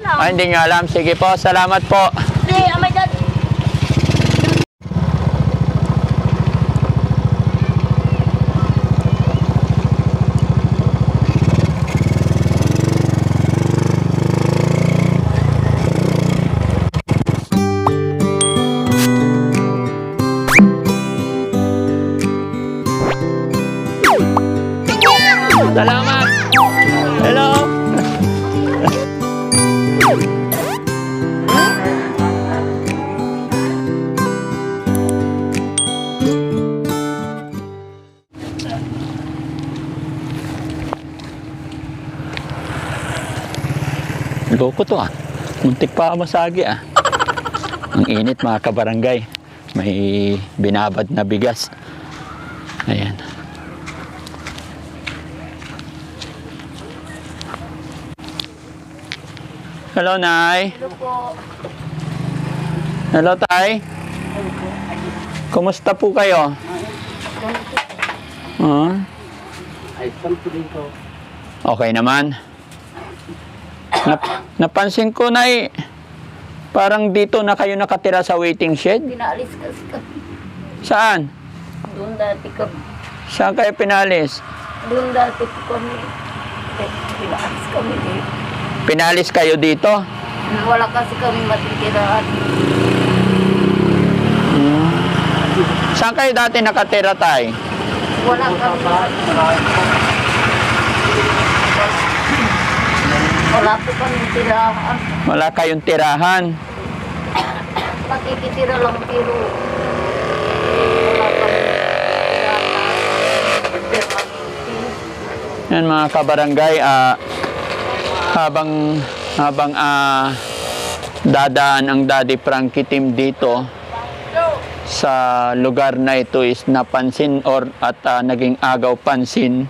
Ah, hindi nyo alam. Sige po, salamat po. Hindi, oh my God. Salamat. Hello. Loko to ah. Muntik pa masagi ah. Ang init mga kabarangay. May binabad na bigas. Ayan. Hello, Nay. Hello po. Hello, Tay. Kumusta po kayo? Okay naman. Napansin ko na parang dito na kayo nakatira sa waiting shed. Pinalis kasi kami. Saan? Doon dati kami. Saan kayo pinalis? Doon dati po kami. Pinalis kami dito. Pinalis kayo dito? Wala kasi kami matitirahan. Saan kayo dati nakatira, Tay? Wala kami. Wala po kami tirahan. Wala kayong tirahan. Nakikitira lang pero wala kami tirahan. Yan mga kabarangay, habang dadaan ang Daddy Frankie team dito sa lugar na ito is napansin at naging agaw pansin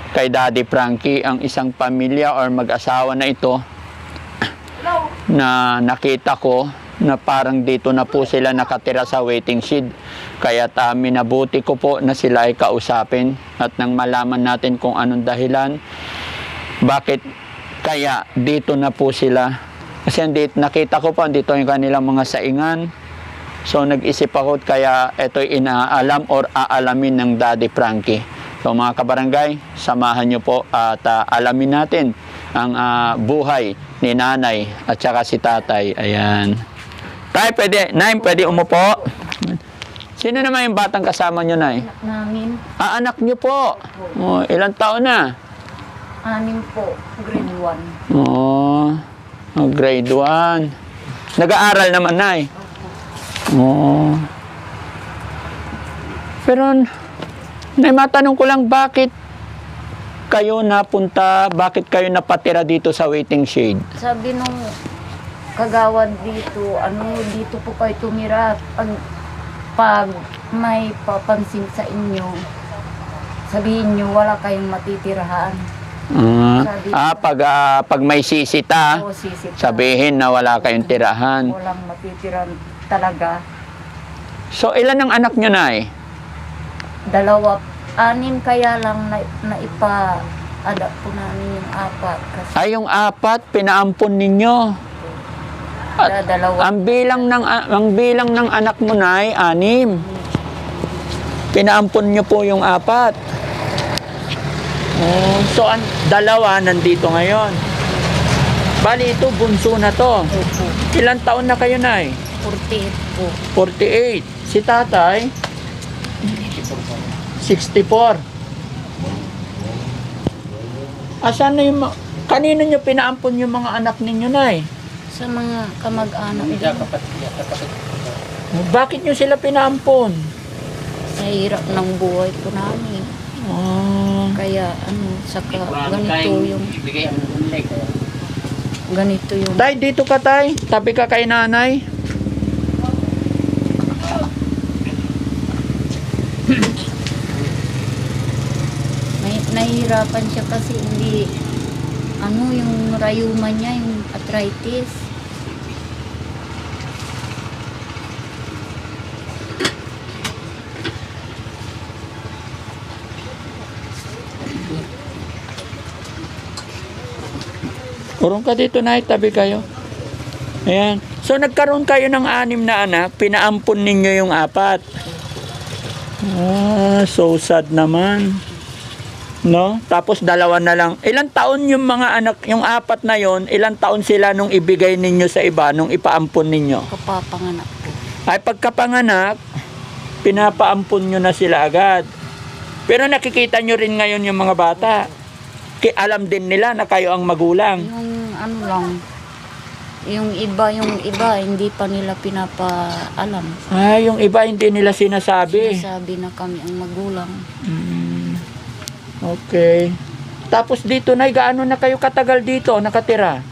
kay Daddy Frankie ang isang pamilya or mag-asawa na ito na nakita ko na parang dito na po sila nakatira sa waiting shed. Kaya minabuti ko po na sila ay kausapin at nang malaman natin kung anong dahilan, bakit kaya dito na po sila. Kasi nakita ko pa dito yung kanilang mga saingan. So nag-isip ako kaya ito'y inaalam or aalamin ng Daddy Frankie. So mga kabarangay, samahan nyo po at alamin natin ang buhay ni nanay at saka si tatay. Ayan. Tay, pwede umupo. Sino naman yung batang kasama nyo, Nay? Anak namin. Anak nyo po. Oh, ilang taon na? 6 po. Grade 1. Grade 1. Nag-aaral naman, Nay? Oo. Pero, Nay, matanong ko lang, bakit kayo bakit kayo napatira dito sa waiting shed? Sabi nung kagawad dito, dito po kayo tumira. Pag may papansin sa inyo, sabihin nyo wala kayong matitirahan. Pag may sisita, sabihin na wala kayong tirahan. Walang matitirahan talaga. So, ilan ang anak nyo, Nay? 2, 6 kaya lang naipa-adapt po namin yung 4. Kasi Yung 4, pinaampon ninyo. At ang bilang ng anak mo, Nay, 6. Pinaampon nyo po yung 4. So, 2 nandito ngayon. Bali, ito, bunso na to. Opo. Ilang taon na kayo, Nay? 48 po. 48. Si tatay? 64. Asan na yung kanino nyo pinaampon yung mga anak ninyo, Nay? Sa mga kamag-anak din. Bakit nyo sila pinaampon? Sa hirap ng buhay po namin. Kaya saka ganito yung Tay, dito ka, Tay. Tabi ka kay nanay. nahihirapan siya kasi hindi yung rayuma niya, yung arthritis. Urong ka dito, Nay, tabi kayo. Ayan. So, nagkaroon kayo ng 6 na anak, pinaampun ninyo yung 4. So sad naman. No? Tapos 2 na lang. Ilang taon yung mga anak, yung 4 na yon, ilang taon sila nung ibigay ninyo sa iba, nung ipaampun ninyo? Kapapanganak po. Ay pagkapanganak, pinapaampun nyo na sila agad. Pero nakikita nyo rin ngayon yung mga bata. Alam din nila na kayo ang magulang. Yung ano lang, yung iba, hindi pa nila pinapaalam. Ay, yung iba hindi nila sinasabi. Sabi na kami ang magulang. Okay. Tapos dito, Nay, gaano na kayo katagal dito nakatira?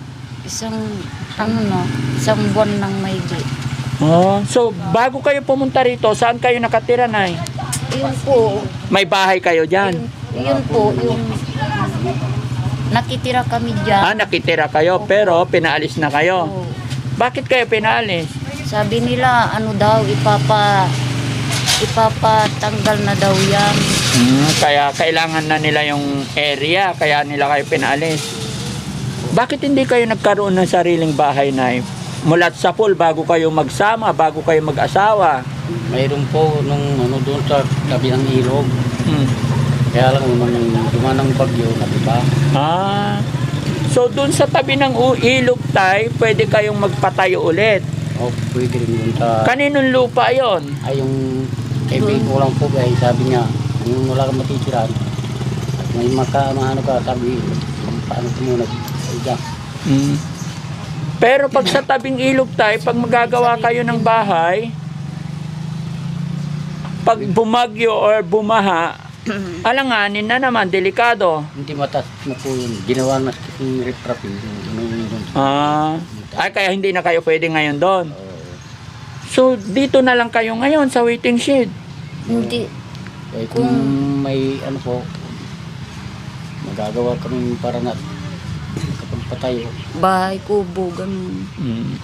Isang buwan ng maygi. Oh, so bago kayo pumunta rito, saan kayo nakatira, Nay? Yun po, May bahay kayo dyan? yun po, yung nakitira kami dyan. Nakitira kayo, pero pinaalis na kayo. Oo. Bakit kayo pinaalis? Sabi nila, ano daw, ipapatanggal na daw yan. Kaya kailangan na nila yung area, kaya nila kayo pinaalis. Bakit hindi kayo nagkaroon ng sariling bahay, Nay? Mulat sa pool, bago kayo magsama, bago kayo mag-asawa. Mayroon po nung doon sa tabi ng ilog. Kaya lang nung dumanang bagyo, diba? So doon sa tabi ng ilog, Tay, pwede kayong magpatayo ulit. O pwede rin doon sa... Kaninong lupa yon? Ay yung kaibigan ko lang po ay sabi niya, kung wala kang matitiran, at may maano ka, sabi, paano ko muna, ay dyan. Pero pag sa tabing ilog, Tay, pag magagawa kayo ng bahay, pag bumagyo or bumaha, alanganin na naman, delikado. Hindi matas na po yun, ginawa na yung riprap yun. Ay, kaya hindi na kayo pwede ngayon doon. So, dito na lang kayo ngayon sa waiting shed. Hindi. Eh, kung may ano po, magagawa kami para na kapag patayo. Bahay, kubo, ganun.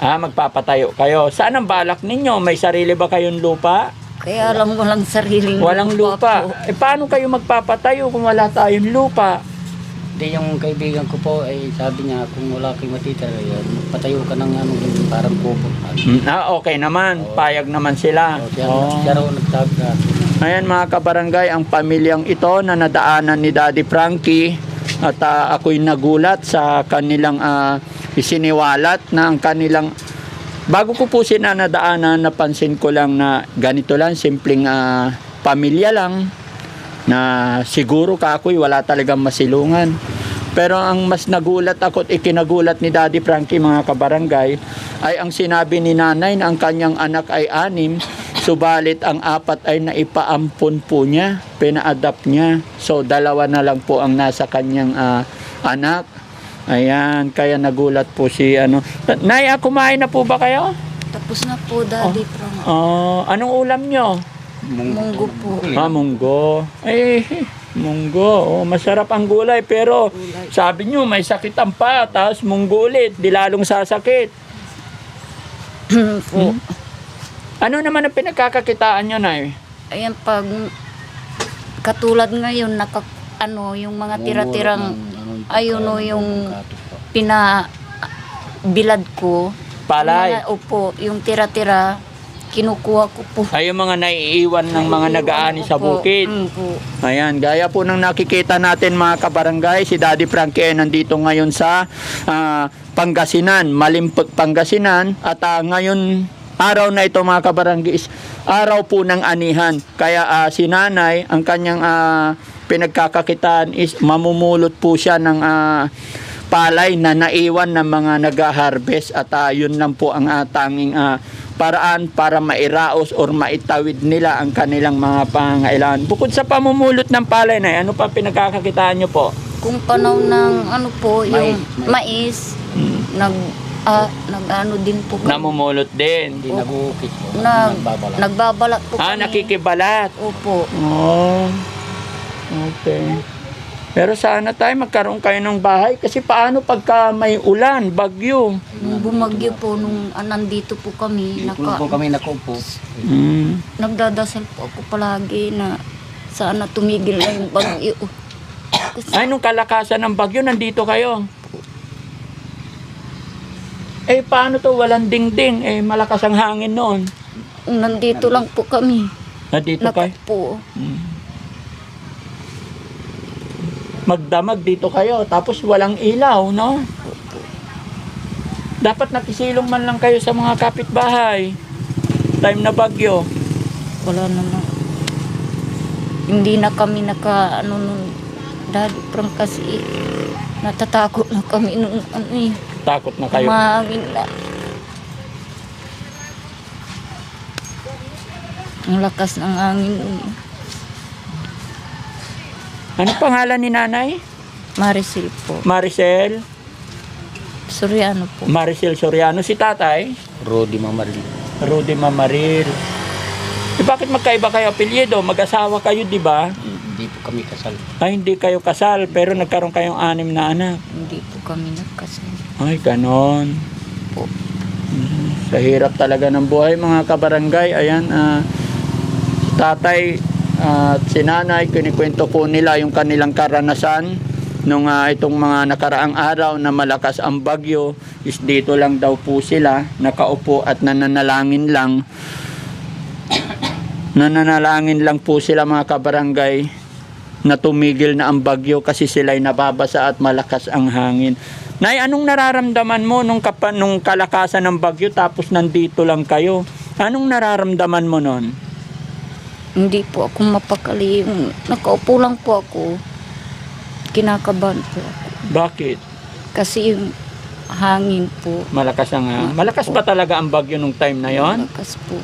Magpapatayo kayo. Saan ang balak ninyo? May sarili ba kayong lupa? Kaya lang walang sariling Walang lupa. po. Paano kayo magpapatayo kung wala tayong lupa? Hindi, yung kaibigan ko po ay sabi niya kung wala kayong matitira yan, patayo ka ng parang kubo. Okay naman. Payag naman sila. Siya raw nagsabi ka. Ayan mga kabarangay, ang pamilyang ito na nadaanan ni Daddy Frankie at ako'y nagulat sa kanilang isiniwalat na ang kanilang bago ko po sila nadaanan, napansin ko lang na ganito lang, simpleng pamilya lang na siguro kakoy wala talagang masilungan. Pero ang mas nagulat ako at ikinagulat ni Daddy Frankie mga kabarangay ay ang sinabi ni nanay na ang kanyang anak ay 6, subalit ang 4 ay naipaampon po niya, pina-adapt niya. So 2 na lang po ang nasa kanyang anak. Ayan, kaya nagulat po si Nay, kumain na po ba kayo? Tapos na po, Daddy Frank. Anong ulam nyo? Munggo po. Munggo. Munggo. Masarap ang gulay, pero sabi nyo may sakit ang paa, tapos munggo ulit, di lalong sasakit. Po. Ano naman ang pinagkakakitaan nyo, Nay? Ayan, pag katulad ngayon, yung mga tira-tirang, yung pinabilad ko. Palay. Opo, yung tira-tira, kinukuha ko po. Ay, yung mga naiiwan ng mga nag-aani sa bukid. Po. Ayan, gaya po ng nakikita natin mga kabarangay, si Daddy Frankie ay nandito ngayon sa Pangasinan, Malimpag, Pangasinan. At ngayon, araw na ito mga kabarangay, araw po ng anihan. Kaya si nanay, ang kanyang pinagkakakitaan is mamumulot po siya ng palay na naiwan ng mga nag-harvest. At yun lang po ang tanging paraan para mairaos or maitawid nila ang kanilang mga pangailangan. Bukod sa pamumulot ng palay na, ano pa pinagkakakitaan nyo po? Kung panahon ng yung mais, nag-ano din po kami. Namumulot din. Hindi nag-uukit po. Nagbabalak. Nagbabalak po kami. Nakikibalat. Opo. Okay. Pero sana tayo magkaroon kayo ng bahay kasi paano pagka may ulan, bagyo? Nung bumagyo po, nung nandito po kami, Kung po kami nakaupo, nagdadasal po ako palagi na sana tumigil na yung bagyo. Ay, nung kalakasan ng bagyo, nandito kayo? Eh, paano to? Walang dingding. Eh, malakas ang hangin noon. Nandito lang po kami. Dito kayo? Nakaupo. Magdamag dito kayo. Tapos walang ilaw, no? Dapat nakisilong man lang kayo sa mga kapitbahay. Time na bagyo. Wala naman. Hindi na kami nun, Daddy Frank, kasi natatakot na kami nung Takot na kayo. mahangin na. Ang lakas ng hangin nun. Ano pangalan ni nanay? Maricel po. Maricel? Soriano po. Maricel Soriano. Si tatay? Rodi Mamaril. Rudy Mamaril. Eh, bakit magkaiba kayo apelyido? Mag-asawa kayo, di ba? Hindi po kami kasal. Ay, hindi kayo kasal, pero nagkaroon kayong 6 na anak. Hindi po kami nagkasal. Ay, ganon. Po. Sa hirap talaga ng buhay, mga kabarangay. Ayan, si tatay at si nanay, kinikwento po nila yung kanilang karanasan nung itong mga nakaraang araw na malakas ang bagyo. Is dito lang daw po sila nakaupo at nananalangin lang. Nananalangin lang po sila, mga kabarangay, na tumigil na ang bagyo kasi sila'y nababasa at malakas ang hangin. Nay, anong nararamdaman mo nung kalakasan ng bagyo tapos nandito lang kayo? Anong nararamdaman mo nun? Hindi po ako mapakali. Nakaupo lang po ako. Kinakabahan po ako. Bakit? Kasi yung hangin po. Malakas ang malakas ba talaga ang bagyo nung time na yon? Malakas po.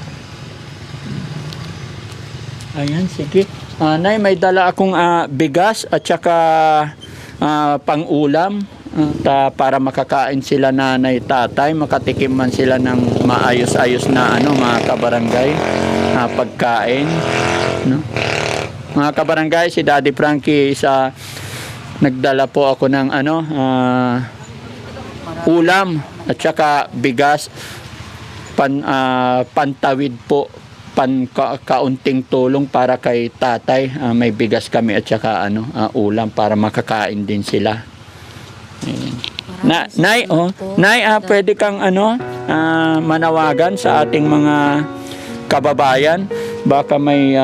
Ayan, sige. Nay, may dala akong bigas at saka pang-ulam para makakain sila nanay, tatay, makatikim man sila ng maayos-ayos na mga kabarangay pagkain, no? Mga kabarangay, si Daddy Frankie nagdala po ako ng ulam at saka bigas, pantawid po, kaunting tulong para kay tatay. May bigas kami at saka ulam para makakain din sila. Nay, pwede kang manawagan sa ating mga kababayan, baka may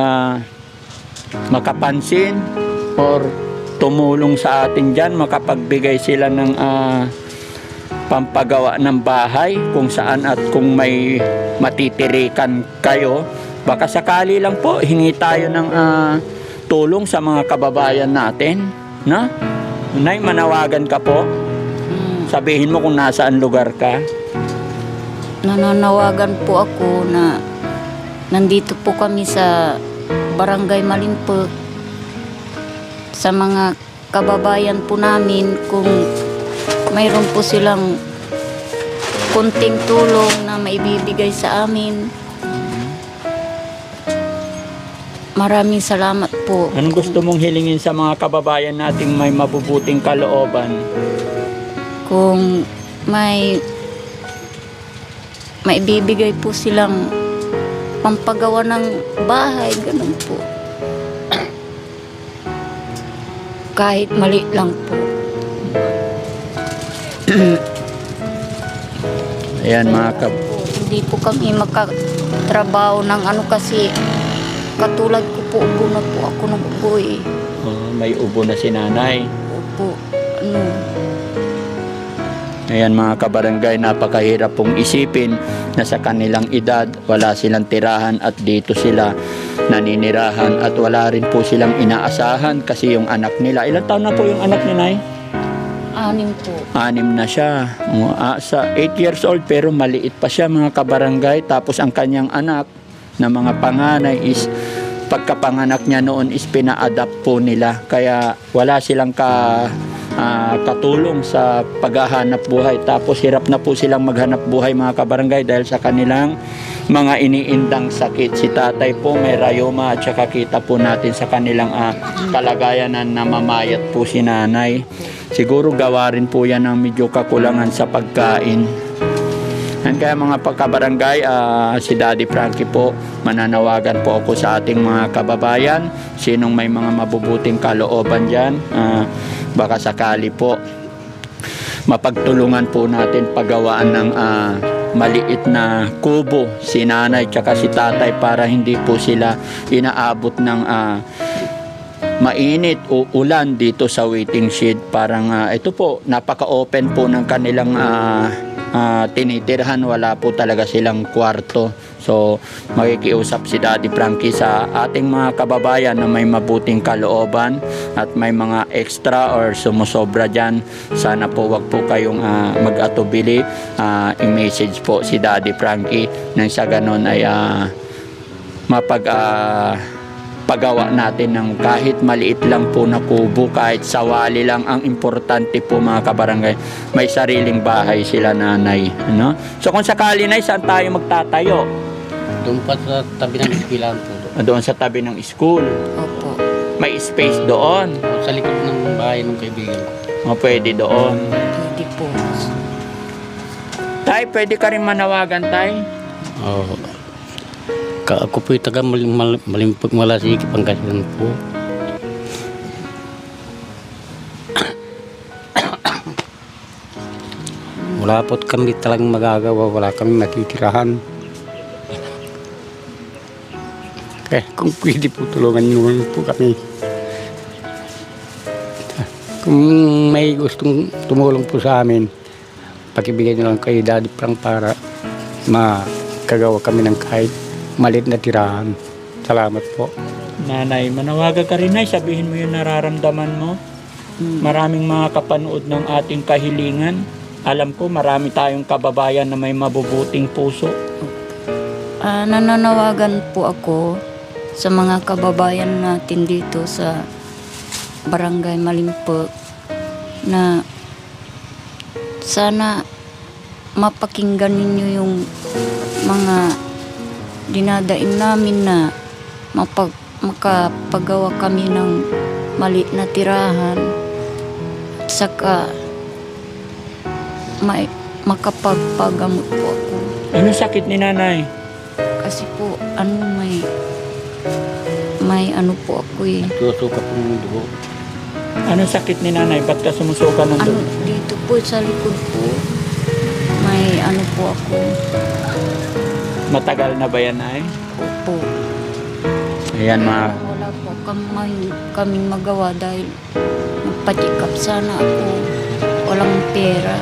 makapansin or tumulong sa atin dyan, makapagbigay sila ng pampagawa ng bahay kung saan at kung may matitirikan kayo. Baka sakali lang po hingi tayo ng tulong sa mga kababayan natin, na? Nay, manawagan ka po. Sabihin mo kung nasaan lugar ka. Nananawagan po ako na nandito po kami sa Barangay Malimpok. Sa mga kababayan po namin, kung mayroon po silang kunting tulong na maibibigay sa amin, maraming salamat po. Anong gusto mong hilingin sa mga kababayan nating may mabubuting kalooban? Kung may maibibigay po silang pampagawa ng bahay, ganun po. Kahit mali lang po. Ayan, mga Hindi po kami makatrabaho ng kasi katulad ko po, ubo na po ako ng ubo eh. may ubo na si nanay. Opo, Ayan, mga kabarangay, napakahirap pong isipin na sa kanilang edad wala silang tirahan at dito sila naninirahan at wala rin po silang inaasahan kasi yung anak nila. Ilang taon na po yung anak ni Nay? 6 po. 6 na siya. Sa 8 years old pero maliit pa siya, mga kabarangay. Tapos ang kanyang anak na mga panganay is pagkapanganak niya noon is pina-adapt po nila. Kaya wala silang katulong sa paghahanap buhay. Tapos hirap na po silang maghanap buhay, mga kabarangay, dahil sa kanilang mga iniindang sakit. Si tatay po may rayoma at saka kita po natin sa kanilang kalagayan na namamayat po si nanay. Siguro gawa rin po yan ng medyo kakulangan sa pagkain. And kaya mga pagkabarangay, si Daddy Frankie po, mananawagan po ako sa ating mga kababayan, sinong may mga mabubuting kalooban dyan, baka sakali po mapagtulungan po natin paggawaan ng maliit na kubo si nanay tsaka si tatay para hindi po sila inaabot ng mainit o ulan dito sa waiting shed. Parang ito po, napaka-open po ng kanilang tinitirhan, wala po talaga silang kwarto. So makikiusap si Daddy Frankie sa ating mga kababayan na may mabuting kalooban at may mga extra or sumusobra dyan, sana po wag po kayong mag-atubili, i-message po si Daddy Frankie nang sa ganon ay pagawa natin ng kahit maliit lang po na kubo, kahit sawali lang. Ang importante po mga kabarangay, may sariling bahay sila nanay, ano? So kung sakali na, saan tayo magtatayo? Doon pa sa tabi ng ispilan po. Doon sa tabi ng school. Opo. May space doon. Sa likod ng bahay ng kaibigan ko. O pwede doon. Pwede po. Tay, pwede ka rin manawagan, tay? Oo. Ako po'y taga Malimpag Malasiki, Pangasinan po. Wala po kami talagang magagawa, wala kami matitirahan. Kaya kung pwede po tulungan nyo po kami. Kung may gustong tumulong po sa amin, pakibigay nyo lang kay Daddy Frank para makagawa kami ng kahit maliit na tirahan. Salamat po. Nanay, manawagan ka rin, nay. Sabihin mo yung nararamdaman mo. Maraming mga kapanood ng ating kahilingan. Alam ko, marami tayong kababayan na may mabubuting puso. Nananawagan po ako sa mga kababayan natin dito sa Barangay Malimpag na sana mapakinggan ninyo yung mga dinadaing namin na makapagawa kami ng maliit na tirahan at saka makapagpagamot po ako. Ano sakit ni nanay? Kasi po may ano po ako eh. Susuka po ng dugo. Ano sakit ni nanay? Ba't ka sumusuka ng dugo? Dito po sa likod po may ano po ako. Matagal na ba yan, ay? Opo. Ayan, Wala po kaming magawa dahil magpatikap sana ako. Walang pera.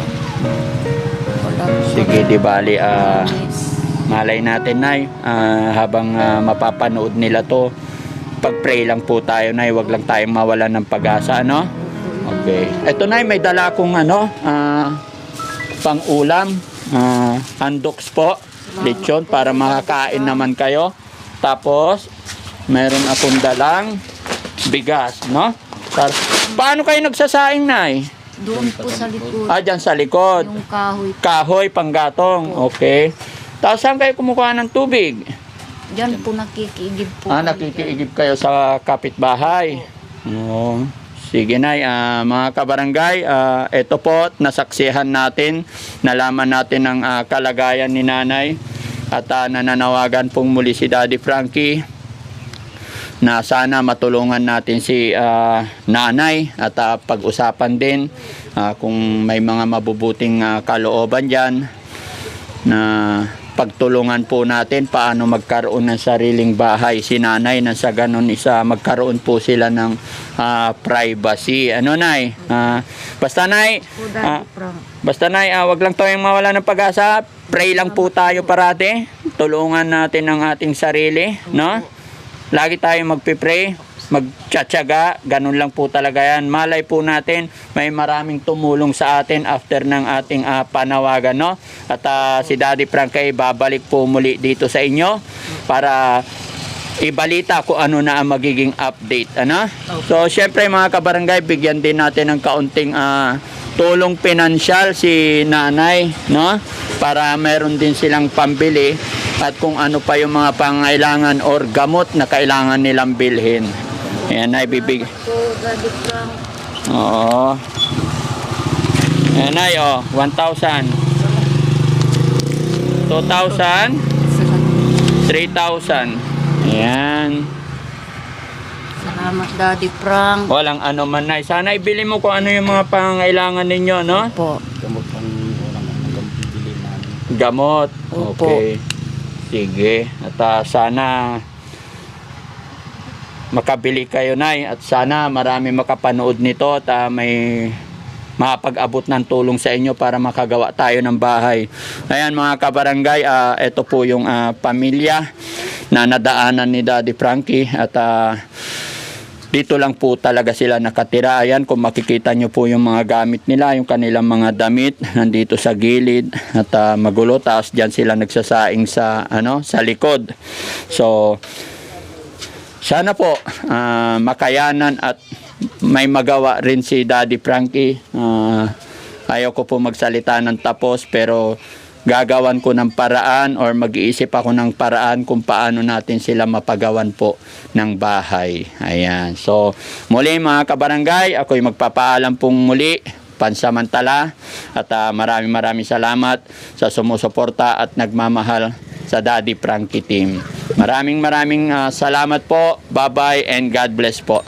Wala po. Sige, di bali, Yes. malay natin, nay, habang mapapanood nila to, pag-pray lang po tayo, nay. Huwag lang tayong mawalan ng pag-asa, ano? Okay. Ito, nay, may dala akong pang-ulam. Andoks po. Lechon para makakain naman kayo. Tapos meron akong dalang bigas, no? Paano kayo nagsasaing, nay? Doon po sa likod. Dyan sa likod. Yung kahoy. Kahoy, panggatong. Okay. Tapos saan kayo kumukuha ng tubig? Diyan po nakikiigib po. Nakikiigib kayo sa kapitbahay. Oo. Sige, nay, mga kabarangay, ito po, nasaksihan natin, nalaman natin ang kalagayan ni nanay at nananawagan pong muli si Daddy Frankie na sana matulungan natin si nanay at pag-usapan din kung may mga mabubuting kalooban dyan na pagtulungan po natin paano magkaroon ng sariling bahay si nanay na sa ganun magkaroon po sila ng privacy. Ano, nay? Basta, nay, wag lang tayong mawala ng pag-asa. Pray lang po tayo parati. Tulungan natin ang ating sarili, no? Lagi tayong magpipray, magtsatsaga, ganun lang po talaga yan. Malay po natin, may maraming tumulong sa atin after ng ating panawagan, no? At si Daddy Frank ay babalik po muli dito sa inyo para ibalita kung ano na ang magiging update, ano? So, syempre mga kabarangay, bigyan din natin ng kaunting tulong pinansyal si nanay, no? Para meron din silang pambili at kung ano pa yung mga pangailangan or gamot na kailangan nilang bilhin. Ayan, ay bibig. Oo. Ayan, ay, 1,000. 2,000. 3,000. Ayan. Salamat, Daddy Frank. Walang ano man, Nay. Sana ibili mo kung ano yung mga pangangailangan ninyo, no? Po. Gamot ang walang hanggang bibili namin. Gamot. Opo. Okay. Sige. At sana makabili kayo, Nay. At sana marami makapanood nito at may makapag-abot ng tulong sa inyo para makagawa tayo ng bahay. Ayan mga kabarangay, ito po yung pamilya na nadaanan ni Daddy Frankie at dito lang po talaga sila nakatira. Ayan, kung makikita nyo po yung mga gamit nila, yung kanilang mga damit nandito sa gilid at magulo, tapos dyan sila nagsasaing sa, sa likod. So sana po makayanan at may magawa rin si Daddy Frankie. Ayaw ko po magsalita ng tapos, pero gagawan ko ng paraan or mag-iisip ako ng paraan kung paano natin sila mapagawan po ng bahay. Ayan. So, muli mga kabarangay, ako'y magpapaalam pong muli pansamantala at maraming salamat sa sumusuporta at nagmamahal sa Daddy Frankie team. Maraming salamat po. Bye-bye and God bless po.